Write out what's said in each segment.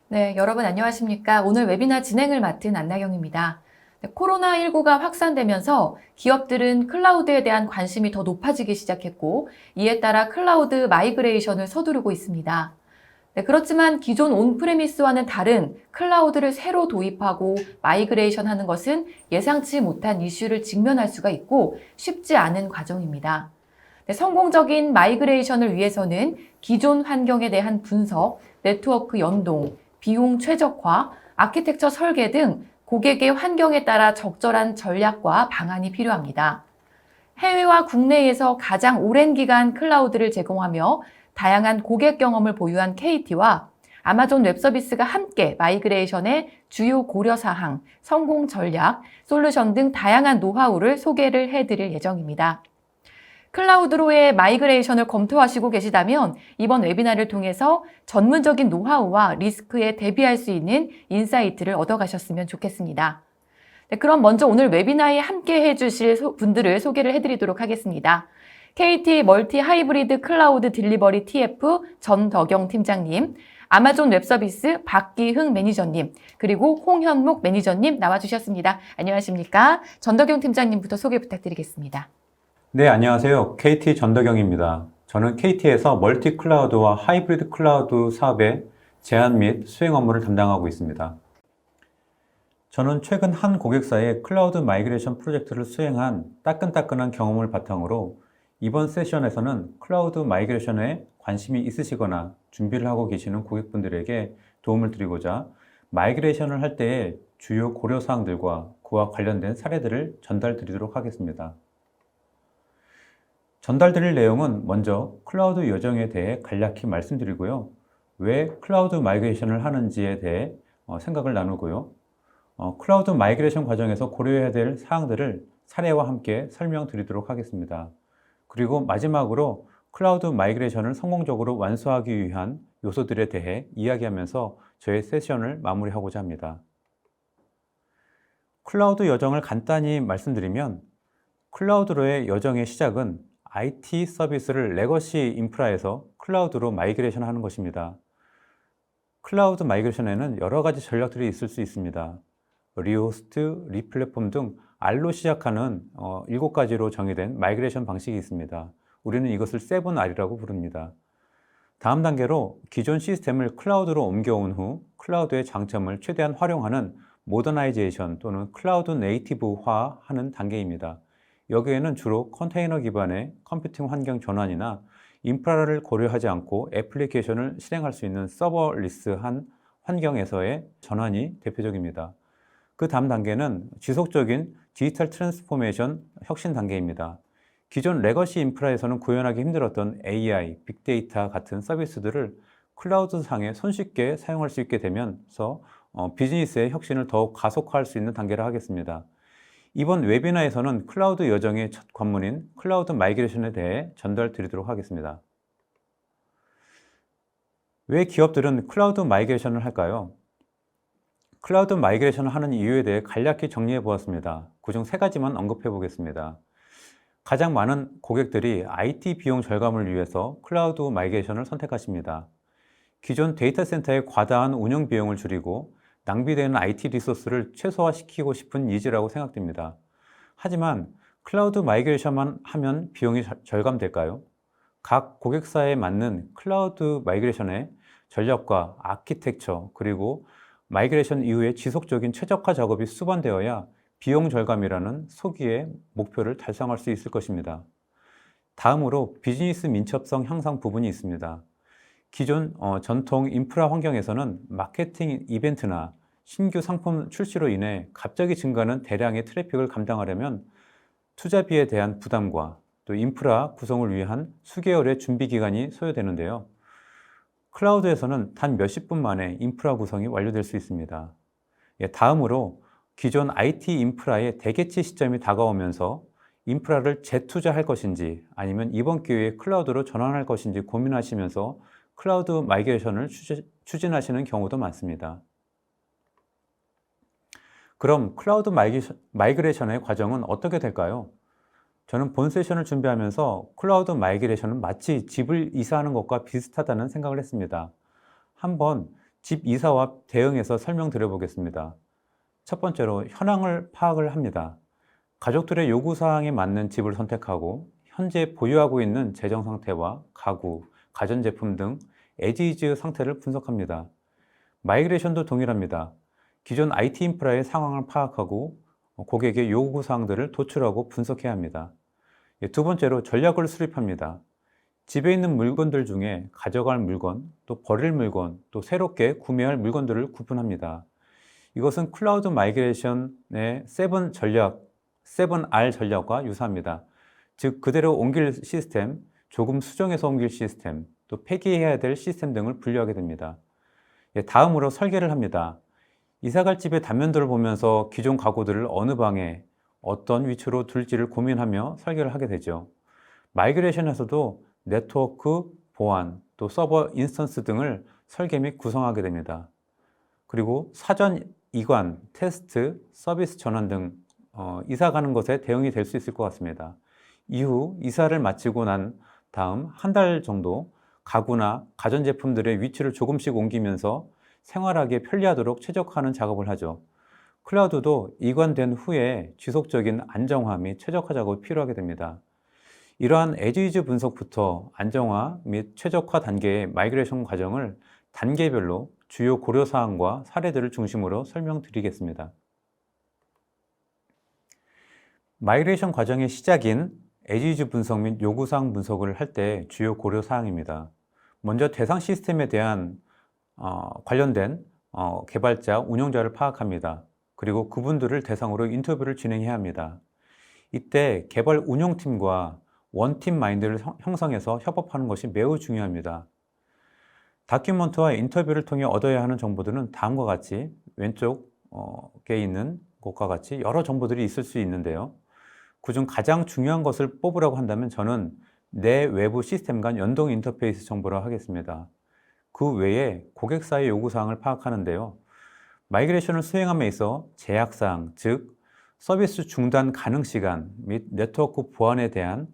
네, 여러분 안녕하십니까? 오늘 웨비나 진행을 맡은 안나경입니다. 네, 코로나19가 확산되면서 기업들은 클라우드에 대한 관심이 더 높아지기 시작했고, 이에 따라 클라우드 마이그레이션을 서두르고 있습니다. 네, 그렇지만 기존 온프레미스와는 다른 클라우드를 새로 도입하고 마이그레이션 하는 것은 예상치 못한 이슈를 직면할 수가 있고 쉽지 않은 과정입니다. 네, 성공적인 마이그레이션을 위해서는 기존 환경에 대한 분석, 네트워크 연동, 비용 최적화, 아키텍처 설계 등 고객의 환경에 따라 적절한 전략과 방안이 필요합니다. 해외와 국내에서 가장 오랜 기간 클라우드를 제공하며 다양한 고객 경험을 보유한 KT와 아마존 웹서비스가 함께 마이그레이션의 주요 고려사항, 성공 전략, 솔루션 등 다양한 노하우를 소개를 해드릴 예정입니다. 클라우드로의 마이그레이션을 검토하시고 계시다면 이번 웨비나를 통해서 전문적인 노하우와 리스크에 대비할 수 있는 인사이트를 얻어가셨으면 좋겠습니다. 네, 그럼 먼저 오늘 웨비나에 함께 해주실 분들을 소개를 해드리도록 하겠습니다. KT 멀티 하이브리드 클라우드 딜리버리 TF 전덕영 팀장님, 아마존 웹서비스 박기흥 매니저님, 그리고 홍현묵 매니저님 나와주셨습니다. 안녕하십니까? 전덕영 팀장님부터 소개 부탁드리겠습니다. 네, 안녕하세요. KT 전덕영입니다. 저는 KT에서 멀티 클라우드와 하이브리드 클라우드 사업의 제안 및 수행 업무를 담당하고 있습니다. 저는 최근 한 고객사의 클라우드 마이그레이션 프로젝트를 수행한 따끈따끈한 경험을 바탕으로 이번 세션에서는 클라우드 마이그레이션에 관심이 있으시거나 준비를 하고 계시는 고객분들에게 도움을 드리고자 마이그레이션을 할 때의 주요 고려사항들과 그와 관련된 사례들을 전달 드리도록 하겠습니다. 전달드릴 내용은 먼저 클라우드 여정에 대해 간략히 말씀드리고요. 왜 클라우드 마이그레이션을 하는지에 대해 생각을 나누고요. 클라우드 마이그레이션 과정에서 고려해야 될 사항들을 사례와 함께 설명드리도록 하겠습니다. 그리고 마지막으로 클라우드 마이그레이션을 성공적으로 완수하기 위한 요소들에 대해 이야기하면서 저의 세션을 마무리하고자 합니다. 클라우드 여정을 간단히 말씀드리면 클라우드로의 여정의 시작은 IT 서비스를 레거시 인프라에서 클라우드로 마이그레이션 하는 것입니다. 클라우드 마이그레이션에는 여러 가지 전략들이 있을 수 있습니다. 리호스트, 리플랫폼 등 R로 시작하는 7가지로 정의된 마이그레이션 방식이 있습니다. 우리는 이것을 7R이라고 부릅니다. 다음 단계로 기존 시스템을 클라우드로 옮겨온 후 클라우드의 장점을 최대한 활용하는 모더나이제이션 또는 클라우드 네이티브화하는 단계입니다. 여기에는 주로 컨테이너 기반의 컴퓨팅 환경 전환이나 인프라를 고려하지 않고 애플리케이션을 실행할 수 있는 서버리스한 환경에서의 전환이 대표적입니다. 그 다음 단계는 지속적인 디지털 트랜스포메이션 혁신 단계입니다. 기존 레거시 인프라에서는 구현하기 힘들었던 AI, 빅데이터 같은 서비스들을 클라우드상에 손쉽게 사용할 수 있게 되면서 비즈니스의 혁신을 더욱 가속화할 수 있는 단계를 하겠습니다. 이번 웨비나에서는 클라우드 여정의 첫 관문인 클라우드 마이그레이션에 대해 전달 드리도록 하겠습니다. 왜 기업들은 클라우드 마이그레이션을 할까요? 클라우드 마이그레이션을 하는 이유에 대해 간략히 정리해 보았습니다. 그중 3가지만 언급해 보겠습니다. 가장 많은 고객들이 IT 비용 절감을 위해서 클라우드 마이그레이션을 선택하십니다. 기존 데이터 센터의 과다한 운영 비용을 줄이고 낭비되는 IT 리소스를 최소화시키고 싶은 니즈라고 생각됩니다. 하지만 클라우드 마이그레이션만 하면 비용이 절감될까요? 각 고객사에 맞는 클라우드 마이그레이션의 전략과 아키텍처 그리고 마이그레이션 이후에 지속적인 최적화 작업이 수반되어야 비용 절감이라는 소기의 목표를 달성할 수 있을 것입니다. 다음으로 비즈니스 민첩성 향상 부분이 있습니다. 기존 전통 인프라 환경에서는 마케팅 이벤트나 신규 상품 출시로 인해 갑자기 증가하는 대량의 트래픽을 감당하려면 투자비에 대한 부담과 또 인프라 구성을 위한 수개월의 준비 기간이 소요되는데요. 클라우드에서는 단 몇십 분 만에 인프라 구성이 완료될 수 있습니다. 다음으로 기존 IT 인프라의 대개치 시점이 다가오면서 인프라를 재투자할 것인지 아니면 이번 기회에 클라우드로 전환할 것인지 고민하시면서 클라우드 마이그레이션을 추진하시는 경우도 많습니다. 그럼 클라우드 마이그레이션의 과정은 어떻게 될까요? 저는 본 세션을 준비하면서 클라우드 마이그레이션은 마치 집을 이사하는 것과 비슷하다는 생각을 했습니다. 한번 집 이사와 대응해서 설명드려 보겠습니다. 첫 번째로 현황을 파악을 합니다. 가족들의 요구사항에 맞는 집을 선택하고 현재 보유하고 있는 재정 상태와 가구, 가전제품 등 에지이즈 상태를 분석합니다. 마이그레이션도 동일합니다. 기존 IT 인프라의 상황을 파악하고 고객의 요구사항들을 도출하고 분석해야 합니다. 두 번째로 전략을 수립합니다. 집에 있는 물건들 중에 가져갈 물건, 또 버릴 물건, 또 새롭게 구매할 물건들을 구분합니다. 이것은 클라우드 마이그레이션의 7 전략, 7R 전략과 유사합니다. 즉, 그대로 옮길 시스템, 조금 수정해서 옮길 시스템, 또 폐기해야 될 시스템 등을 분류하게 됩니다. 다음으로 설계를 합니다. 이사갈 집의 단면들을 보면서 기존 가구들을 어느 방에 어떤 위치로 둘지를 고민하며 설계를 하게 되죠. 마이그레이션에서도 네트워크, 보안, 또 서버 인스턴스 등을 설계 및 구성하게 됩니다. 그리고 사전 이관, 테스트, 서비스 전환 등 이사 가는 것에 대응이 될 수 있을 것 같습니다. 이후 이사를 마치고 난 다음 한 달 정도 가구나 가전제품들의 위치를 조금씩 옮기면서 생활하기에 편리하도록 최적화하는 작업을 하죠. 클라우드도 이관된 후에 지속적인 안정화 및 최적화 작업이 필요하게 됩니다. 이러한 에지이즈 분석부터 안정화 및 최적화 단계의 마이그레이션 과정을 단계별로 주요 고려사항과 사례들을 중심으로 설명드리겠습니다. 마이그레이션 과정의 시작인 에지이즈 분석 및 요구사항 분석을 할 때 주요 고려사항입니다. 먼저 대상 시스템에 대한 관련된 개발자, 운영자를 파악합니다. 그리고 그분들을 대상으로 인터뷰를 진행해야 합니다. 이때 개발 운영팀과 원팀 마인드를 형성해서 협업하는 것이 매우 중요합니다. 다큐멘트와 인터뷰를 통해 얻어야 하는 정보들은 다음과 같이 왼쪽에 있는 것과 같이 여러 정보들이 있을 수 있는데요. 그중 가장 중요한 것을 뽑으라고 한다면 저는 내 외부 시스템 간 연동 인터페이스 정보라 하겠습니다. 그 외에 고객사의 요구사항을 파악하는데요. 마이그레이션을 수행함에 있어 제약사항, 즉 서비스 중단 가능 시간 및 네트워크 보안에 대한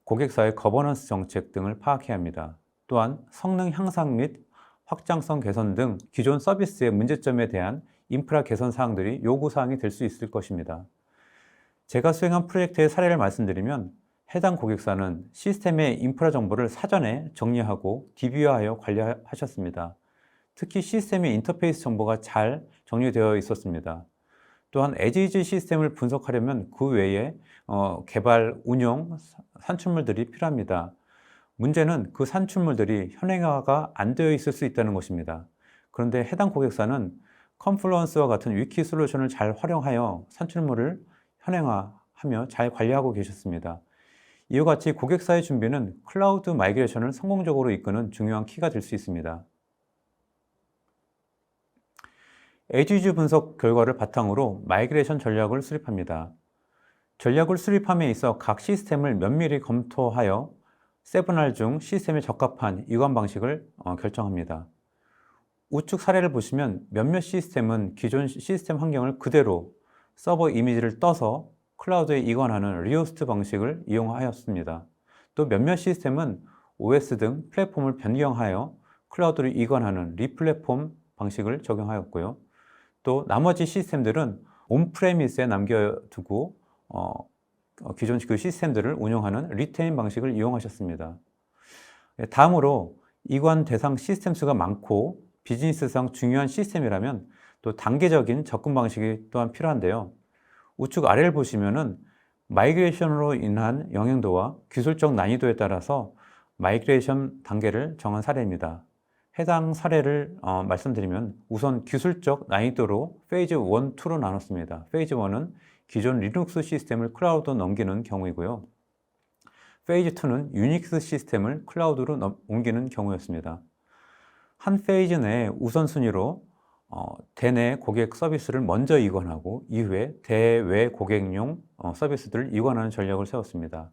고객사의 거버넌스 정책 등을 파악해야 합니다. 또한 성능 향상 및 확장성 개선 등 기존 서비스의 문제점에 대한 인프라 개선 사항들이 요구사항이 될 수 있을 것입니다. 제가 수행한 프로젝트의 사례를 말씀드리면 해당 고객사는 시스템의 인프라 정보를 사전에 정리하고 DB화하여 관리하셨습니다. 특히 시스템의 인터페이스 정보가 잘 정리되어 있었습니다. 또한 에지이즈 시스템을 분석하려면 그 외에 개발, 운영, 산출물들이 필요합니다. 문제는 그 산출물들이 현행화가 안 되어 있을 수 있다는 것입니다. 그런데 해당 고객사는 컨플루언스와 같은 위키 솔루션을 잘 활용하여 산출물을 현행화하며 잘 관리하고 계셨습니다. 이와 같이 고객사의 준비는 클라우드 마이그레이션을 성공적으로 이끄는 중요한 키가 될 수 있습니다. 에지이즈 분석 결과를 바탕으로 마이그레이션 전략을 수립합니다. 전략을 수립함에 있어 각 시스템을 면밀히 검토하여 7R 중 시스템에 적합한 이관 방식을 결정합니다. 우측 사례를 보시면 몇몇 시스템은 기존 시스템 환경을 그대로 서버 이미지를 떠서 클라우드에 이관하는 리호스트 방식을 이용하였습니다. 또 몇몇 시스템은 OS 등 플랫폼을 변경하여 클라우드로 이관하는 리플랫폼 방식을 적용하였고요. 또 나머지 시스템들은 온프레미스에 남겨두고 기존 그 시스템들을 운영하는 리테인 방식을 이용하셨습니다. 다음으로 이관 대상 시스템 수가 많고 비즈니스상 중요한 시스템이라면 또 단계적인 접근 방식이 또한 필요한데요. 우측 아래를 보시면은 마이그레이션으로 인한 영향도와 기술적 난이도에 따라서 마이그레이션 단계를 정한 사례입니다. 해당 사례를 말씀드리면 우선 기술적 난이도로 페이즈 1, 2로 나눴습니다. 페이즈 1은 기존 리눅스 시스템을 클라우드로 넘기는 경우이고요. 페이즈 2는 유닉스 시스템을 클라우드로 옮기는 경우였습니다. 한 페이즈 내에 우선순위로 대내 고객 서비스를 먼저 이관하고 이후에 대외 고객용 서비스들을 이관하는 전략을 세웠습니다.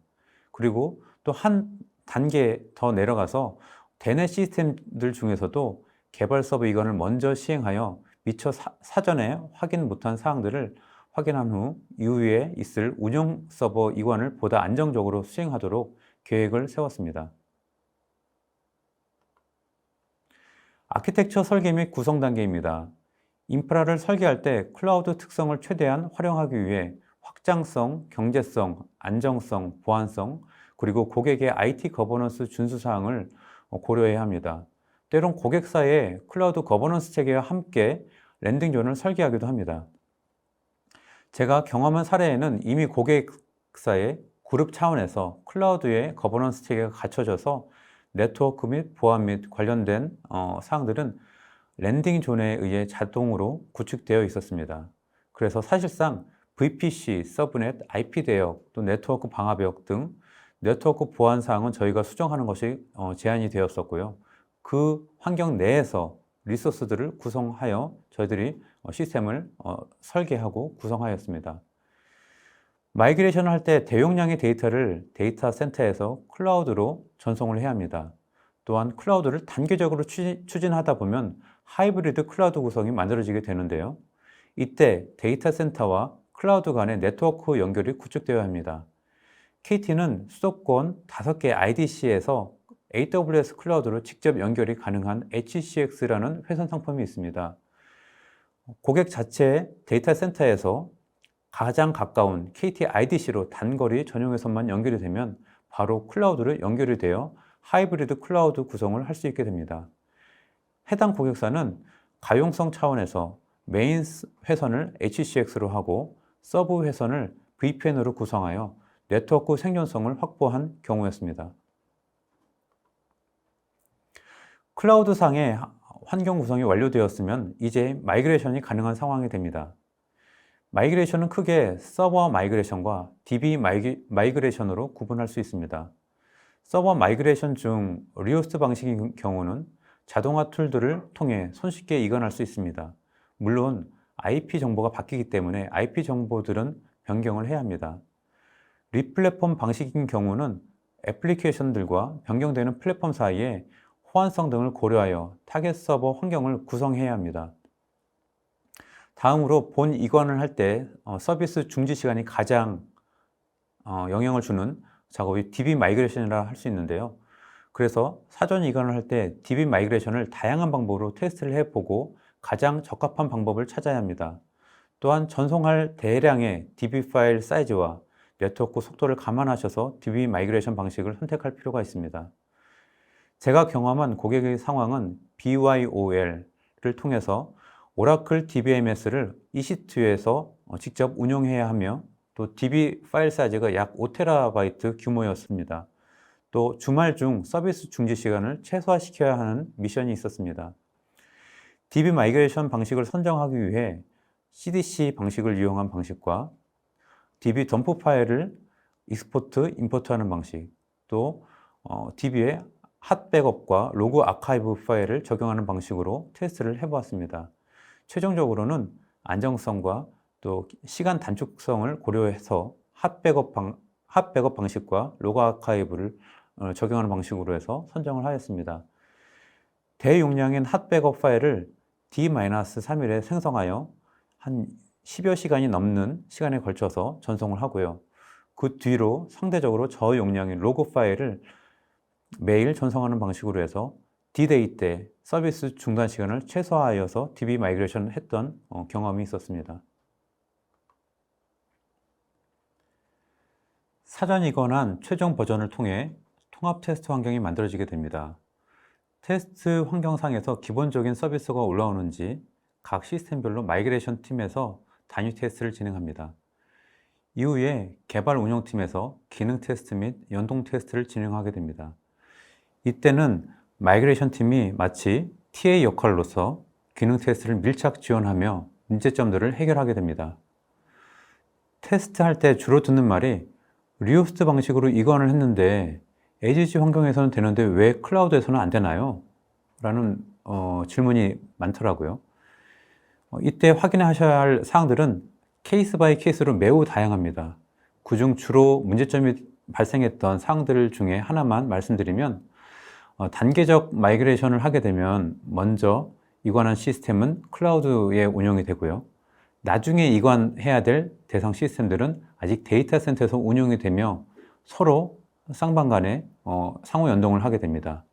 그리고 또 한 단계 더 내려가서 대내 시스템들 중에서도 개발 서버 이관을 먼저 시행하여 미처 사전에 확인 못한 사항들을 확인한 후 이후에 있을 운영 서버 이관을 보다 안정적으로 수행하도록 계획을 세웠습니다. 아키텍처 설계 및 구성 단계입니다. 인프라를 설계할 때 클라우드 특성을 최대한 활용하기 위해 확장성, 경제성, 안정성, 보안성, 그리고 고객의 IT 거버넌스 준수 사항을 고려해야 합니다. 때론 고객사의 클라우드 거버넌스 체계와 함께 랜딩존을 설계하기도 합니다. 제가 경험한 사례에는 이미 고객사의 그룹 차원에서 클라우드의 거버넌스 체계가 갖춰져서 네트워크 및 보안 및 관련된 사항들은 랜딩존에 의해 자동으로 구축되어 있었습니다. 그래서 사실상 VPC, 서브넷, IP 대역, 또 네트워크 방화벽 등 네트워크 보안 사항은 저희가 수정하는 것이 제한이 되었었고요. 그 환경 내에서 리소스들을 구성하여 저희들이 시스템을 설계하고 구성하였습니다. 마이그레이션을 할 때 대용량의 데이터를 데이터 센터에서 클라우드로 전송을 해야 합니다. 또한 클라우드를 단계적으로 추진하다 보면 하이브리드 클라우드 구성이 만들어지게 되는데요. 이때 데이터 센터와 클라우드 간의 네트워크 연결이 구축되어야 합니다. KT는 수도권 5개 IDC에서 AWS 클라우드로 직접 연결이 가능한 HCX라는 회선 상품이 있습니다. 고객 자체의 데이터 센터에서 가장 가까운 KT IDC로 단거리 전용 회선만 연결이 되면 바로 클라우드로 연결이 되어 하이브리드 클라우드 구성을 할 수 있게 됩니다. 해당 고객사는 가용성 차원에서 메인 회선을 HCX로 하고 서브 회선을 VPN으로 구성하여 네트워크 생존성을 확보한 경우였습니다. 클라우드상의 환경 구성이 완료되었으면 이제 마이그레이션이 가능한 상황이 됩니다. 마이그레이션은 크게 서버 마이그레이션과 DB 마이그레이션으로 구분할 수 있습니다. 서버 마이그레이션 중 리호스트 방식의 경우는 자동화 툴들을 통해 손쉽게 이관할 수 있습니다. 물론 IP 정보가 바뀌기 때문에 IP 정보들은 변경을 해야 합니다. 리플랫폼 방식인 경우는 애플리케이션들과 변경되는 플랫폼 사이에 호환성 등을 고려하여 타겟 서버 환경을 구성해야 합니다. 다음으로 본 이관을 할 때 서비스 중지 시간이 가장 영향을 주는 작업이 DB 마이그레이션이라 할 수 있는데요. 그래서 사전 이관을 할 때 DB 마이그레이션을 다양한 방법으로 테스트를 해보고 가장 적합한 방법을 찾아야 합니다. 또한 전송할 대량의 DB 파일 사이즈와 네트워크 속도를 감안하셔서 DB 마이그레이션 방식을 선택할 필요가 있습니다. 제가 경험한 고객의 상황은 BYOL을 통해서 오라클 DBMS를 EC2에서 직접 운용해야 하며 또 DB 파일 사이즈가 약 5TB 규모였습니다. 또 주말 중 서비스 중지 시간을 최소화시켜야 하는 미션이 있었습니다. DB 마이그레이션 방식을 선정하기 위해 CDC 방식을 이용한 방식과 DB 덤프 파일을 익스포트, 임포트하는 방식, 또 DB의 핫 백업과 로그 아카이브 파일을 적용하는 방식으로 테스트를 해보았습니다. 최종적으로는 안정성과 또 시간 단축성을 고려해서 핫 백업 방식과 로그 아카이브를 적용하는 방식으로 해서 선정을 하였습니다. 대용량인 핫 백업 파일을 D-3일에 생성하여 한 10여 시간이 넘는 시간에 걸쳐서 전송을 하고요. 그 뒤로 상대적으로 저용량인 로그 파일을 매일 전송하는 방식으로 해서 D-Day 때 서비스 중단 시간을 최소화하여서 DB 마이그레이션을 했던 경험이 있었습니다. 사전 이관한 최종 버전을 통해 통합 테스트 환경이 만들어지게 됩니다. 테스트 환경상에서 기본적인 서비스가 올라오는지 각 시스템별로 마이그레이션 팀에서 단위 테스트를 진행합니다. 이후에 개발 운영팀에서 기능 테스트 및 연동 테스트를 진행하게 됩니다. 이때는 마이그레이션 팀이 마치 TA 역할로서 기능 테스트를 밀착 지원하며 문제점들을 해결하게 됩니다. 테스트할 때 주로 듣는 말이 리호스트 방식으로 이관을 했는데 AGC 환경에서는 되는데 왜 클라우드에서는 안 되나요? 라는 질문이 많더라고요. 이때 확인하셔야 할 사항들은 케이스 바이 케이스로 매우 다양합니다. 그중 주로 문제점이 발생했던 사항들 중에 하나만 말씀드리면 단계적 마이그레이션을 하게 되면 먼저 이관한 시스템은 클라우드에 운영이 되고요. 나중에 이관해야 될 대상 시스템들은 아직 데이터 센터에서 운영이 되며 서로 쌍방 간에 상호 연동을 하게 됩니다.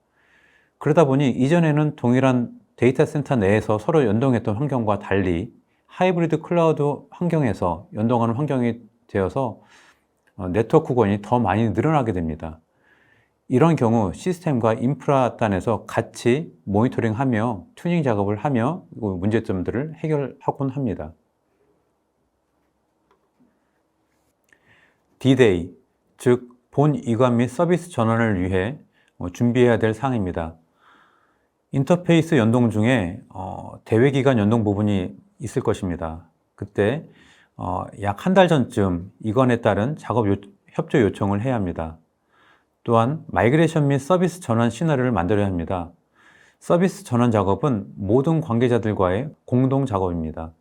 그러다 보니 이전에는 동일한 데이터 센터 내에서 서로 연동했던 환경과 달리 하이브리드 클라우드 환경에서 연동하는 환경이 되어서 네트워크 권이 더 많이 늘어나게 됩니다. 이런 경우 시스템과 인프라 단에서 같이 모니터링하며 튜닝 작업을 하며 문제점들을 해결하곤 합니다. D-Day, 즉 본 이관 및 서비스 전환을 위해 준비해야 될 사항입니다. 인터페이스 연동 중에 대회기간 연동 부분이 있을 것입니다. 그때 약 한 달 전쯤 이관에 따른 작업 협조 요청을 해야 합니다. 또한 마이그레이션 및 서비스 전환 시나리오를 만들어야 합니다. 서비스 전환 작업은 모든 관계자들과의 공동 작업입니다.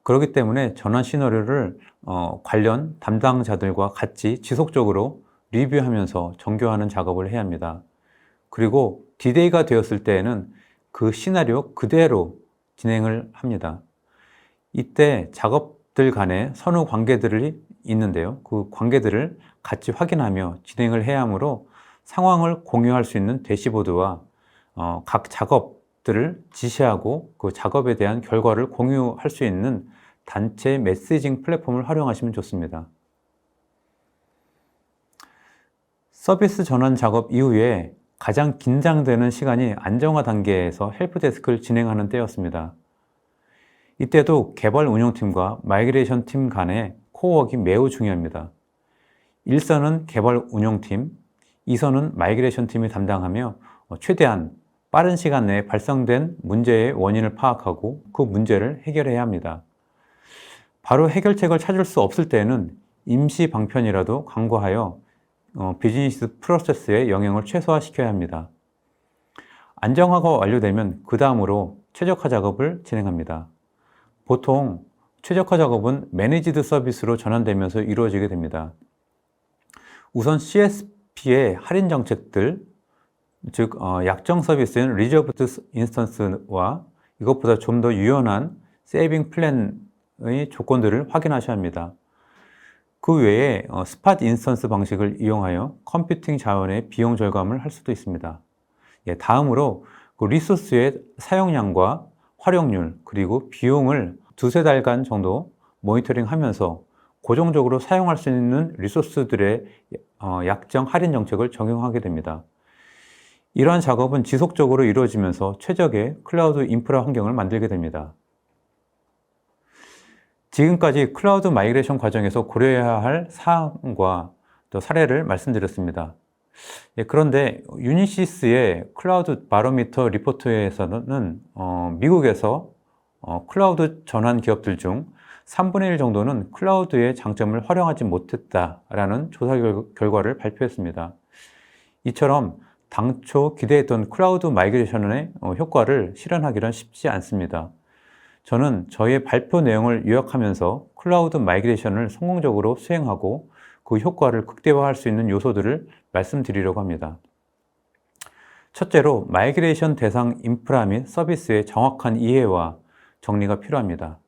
그렇기 때문에 전환 시나리오를 관련 담당자들과 같이 지속적으로 리뷰하면서 정교하는 작업을 해야 합니다. 그리고 D-Day가 되었을 때에는 그 시나리오 그대로 진행을 합니다. 이때 작업들 간에 선후 관계들이 있는데요. 그 관계들을 같이 확인하며 진행을 해야 하므로 상황을 공유할 수 있는 대시보드와 각 작업들을 지시하고 그 작업에 대한 결과를 공유할 수 있는 단체 메시징 플랫폼을 활용하시면 좋습니다. 서비스 전환 작업 이후에 가장 긴장되는 시간이 안정화 단계에서 헬프데스크를 진행하는 때였습니다. 이때도 개발 운영팀과 마이그레이션 팀 간의 코어워크가 매우 중요합니다. 1선은 개발 운영팀, 2선은 마이그레이션 팀이 담당하며 최대한 빠른 시간 내에 발생된 문제의 원인을 파악하고 그 문제를 해결해야 합니다. 바로 해결책을 찾을 수 없을 때에는 임시 방편이라도 강구하여 비즈니스 프로세스의 영향을 최소화시켜야 합니다. 안정화가 완료되면 그 다음으로 최적화 작업을 진행합니다. 보통 최적화 작업은 매니지드 서비스로 전환되면서 이루어지게 됩니다. 우선 CSP의 할인 정책들, 즉 약정 서비스인 리저브드 인스턴스와 이것보다 좀 더 유연한 세이빙 플랜의 조건들을 확인하셔야 합니다. 그 외에 스팟 인스턴스 방식을 이용하여 컴퓨팅 자원의 비용 절감을 할 수도 있습니다. 다음으로 그 리소스의 사용량과 활용률 그리고 비용을 두세 달간 정도 모니터링 하면서 고정적으로 사용할 수 있는 리소스들의 약정 할인 정책을 적용하게 됩니다. 이러한 작업은 지속적으로 이루어지면서 최적의 클라우드 인프라 환경을 만들게 됩니다. 지금까지 클라우드 마이그레이션 과정에서 고려해야 할 사항과 또 사례를 말씀드렸습니다. 그런데 유니시스의 클라우드 바로미터 리포트에서는 미국에서 클라우드 전환 기업들 중 3분의 1 정도는 클라우드의 장점을 활용하지 못했다라는 조사 결과를 발표했습니다. 이처럼 당초 기대했던 클라우드 마이그레이션의 효과를 실현하기는 쉽지 않습니다. 저는 저희의 발표 내용을 요약하면서 클라우드 마이그레이션을 성공적으로 수행하고 그 효과를 극대화할 수 있는 요소들을 말씀드리려고 합니다. 첫째로 마이그레이션 대상 인프라 및 서비스의 정확한 이해와 정리가 필요합니다.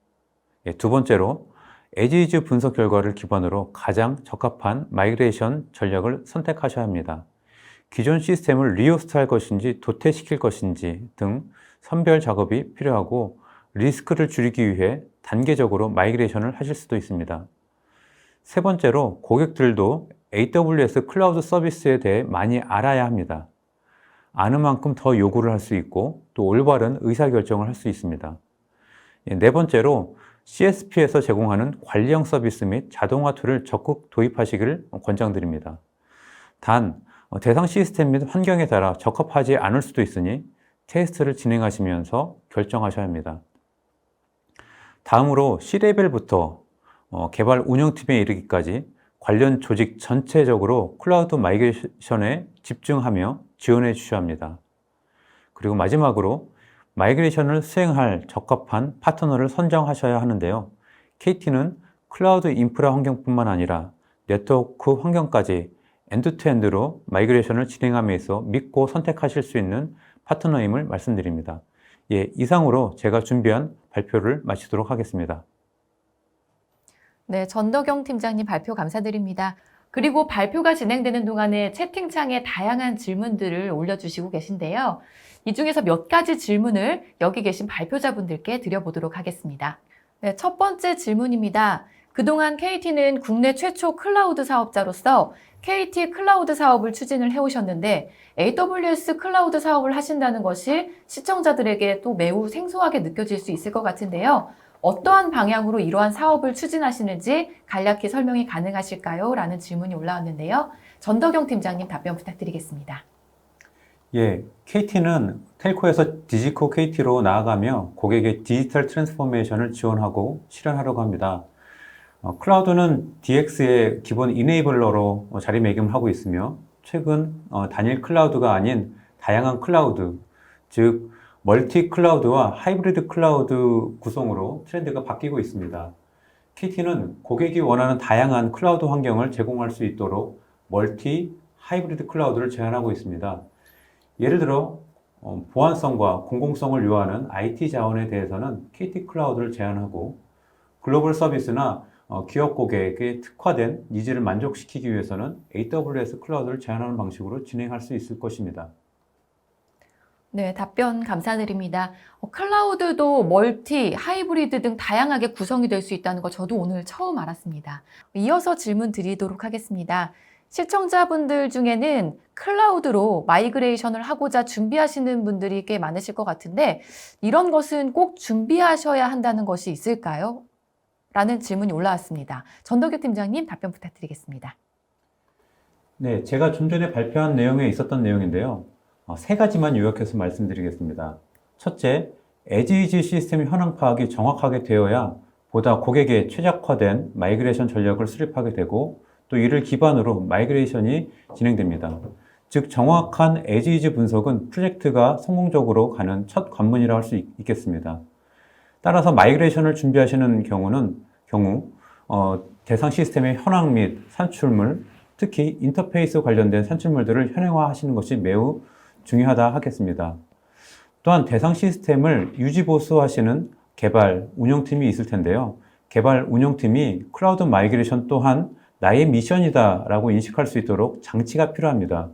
두 번째로 에지이즈 분석 결과를 기반으로 가장 적합한 마이그레이션 전략을 선택하셔야 합니다. 기존 시스템을 리호스트할 것인지 도태시킬 것인지 등 선별 작업이 필요하고 리스크를 줄이기 위해 단계적으로 마이그레이션을 하실 수도 있습니다. 세 번째로 고객들도 AWS 클라우드 서비스에 대해 많이 알아야 합니다. 아는 만큼 더 요구를 할 수 있고 또 올바른 의사결정을 할 수 있습니다. 네 번째로 CSP에서 제공하는 관리형 서비스 및 자동화 툴을 적극 도입하시기를 권장드립니다. 단, 대상 시스템 및 환경에 따라 적합하지 않을 수도 있으니 테스트를 진행하시면서 결정하셔야 합니다. 다음으로 C레벨부터 개발 운영팀에 이르기까지 관련 조직 전체적으로 클라우드 마이그레이션에 집중하며 지원해 주셔야 합니다. 그리고 마지막으로 마이그레이션을 수행할 적합한 파트너를 선정하셔야 하는데요. KT는 클라우드 인프라 환경뿐만 아니라 네트워크 환경까지 엔드투엔드로 마이그레이션을 진행함에 있어 믿고 선택하실 수 있는 파트너임을 말씀드립니다. 이상으로 제가 준비한 발표를 마치도록 하겠습니다. 네, 전덕영 팀장님 발표 감사드립니다. 그리고 발표가 진행되는 동안에 채팅창에 다양한 질문들을 올려주시고 계신데요. 이 중에서 몇 가지 질문을 여기 계신 발표자분들께 드려보도록 하겠습니다. 네, 첫 번째 질문입니다. 그동안 KT는 국내 최초 클라우드 사업자로서 KT 클라우드 사업을 추진을 해오셨는데 AWS 클라우드 사업을 하신다는 것이 시청자들에게 또 매우 생소하게 느껴질 수 있을 것 같은데요. 어떠한 방향으로 이러한 사업을 추진하시는지 간략히 설명이 가능하실까요? 라는 질문이 올라왔는데요. 전덕영 팀장님 답변 부탁드리겠습니다. 예, KT는 텔코에서 디지코 KT로 나아가며 고객의 디지털 트랜스포메이션을 지원하고 실현하려고 합니다. 클라우드는 DX의 기본 이네이블러로 자리매김하고 있으며 최근 단일 클라우드가 아닌 다양한 클라우드, 즉 멀티 클라우드와 하이브리드 클라우드 구성으로 트렌드가 바뀌고 있습니다. KT는 고객이 원하는 다양한 클라우드 환경을 제공할 수 있도록 멀티, 하이브리드 클라우드를 제안하고 있습니다. 예를 들어 보안성과 공공성을 요하는 IT 자원에 대해서는 KT 클라우드를 제안하고 글로벌 서비스나 기업 고객에게 특화된 니즈를 만족시키기 위해서는 AWS 클라우드를 제안하는 방식으로 진행할 수 있을 것입니다. 네, 답변 감사드립니다. 클라우드도 멀티, 하이브리드 등 다양하게 구성이 될 수 있다는 거 저도 오늘 처음 알았습니다. 이어서 질문 드리도록 하겠습니다. 시청자분들 중에는 클라우드로 마이그레이션을 하고자 준비하시는 분들이 꽤 많으실 것 같은데 이런 것은 꼭 준비하셔야 한다는 것이 있을까요? 라는 질문이 올라왔습니다. 전덕규 팀장님 답변 부탁드리겠습니다. 네, 제가 좀 전에 발표한 내용에 있었던 내용인데요. 세 가지만 요약해서 말씀드리겠습니다. 첫째, 에지이지 시스템 현황 파악이 정확하게 되어야 보다 고객에 최적화된 마이그레이션 전략을 수립하게 되고 또 이를 기반으로 마이그레이션이 진행됩니다. 즉 정확한 에지이지 분석은 프로젝트가 성공적으로 가는 첫 관문이라고 할 수 있겠습니다. 따라서 마이그레이션을 준비하시는 경우 대상 시스템의 현황 및 산출물, 특히 인터페이스 관련된 산출물들을 현행화하시는 것이 매우 중요하다 하겠습니다. 또한 대상 시스템을 유지 보수하시는 개발, 운영팀이 있을 텐데요. 개발, 운영팀이 클라우드 마이그레이션 또한 나의 미션이다라고 인식할 수 있도록 장치가 필요합니다.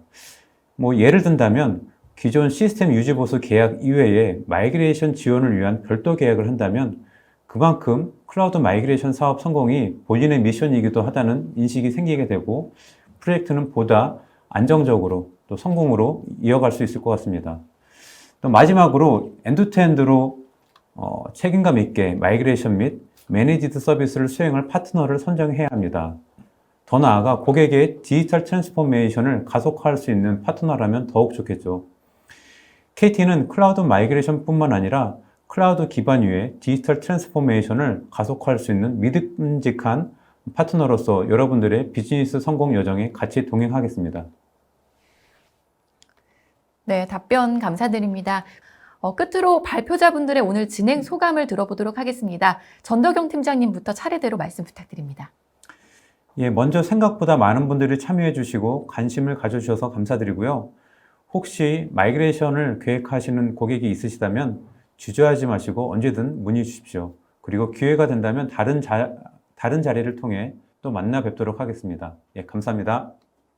예를 든다면 기존 시스템 유지 보수 계약 이외에 마이그레이션 지원을 위한 별도 계약을 한다면 그만큼 클라우드 마이그레이션 사업 성공이 본인의 미션이기도 하다는 인식이 생기게 되고 프로젝트는 보다 안정적으로 또 성공으로 이어갈 수 있을 것 같습니다. 또 마지막으로 엔드투엔드로 책임감 있게 마이그레이션 및 매니지드 서비스를 수행할 파트너를 선정해야 합니다. 더 나아가 고객의 디지털 트랜스포메이션을 가속화할 수 있는 파트너라면 더욱 좋겠죠. KT는 클라우드 마이그레이션 뿐만 아니라 클라우드 기반 위에 디지털 트랜스포메이션을 가속화할 수 있는 믿음직한 파트너로서 여러분들의 비즈니스 성공 여정에 같이 동행하겠습니다. 네, 답변 감사드립니다. 끝으로 발표자분들의 오늘 진행 소감을 들어보도록 하겠습니다. 전덕영 팀장님부터 차례대로 말씀 부탁드립니다. 예, 먼저 생각보다 많은 분들이 참여해 주시고 관심을 가져주셔서 감사드리고요. 혹시 마이그레이션을 계획하시는 고객이 있으시다면 주저하지 마시고 언제든 문의 주십시오. 그리고 기회가 된다면 다른 자리를 통해 또 만나 뵙도록 하겠습니다. 예, 감사합니다.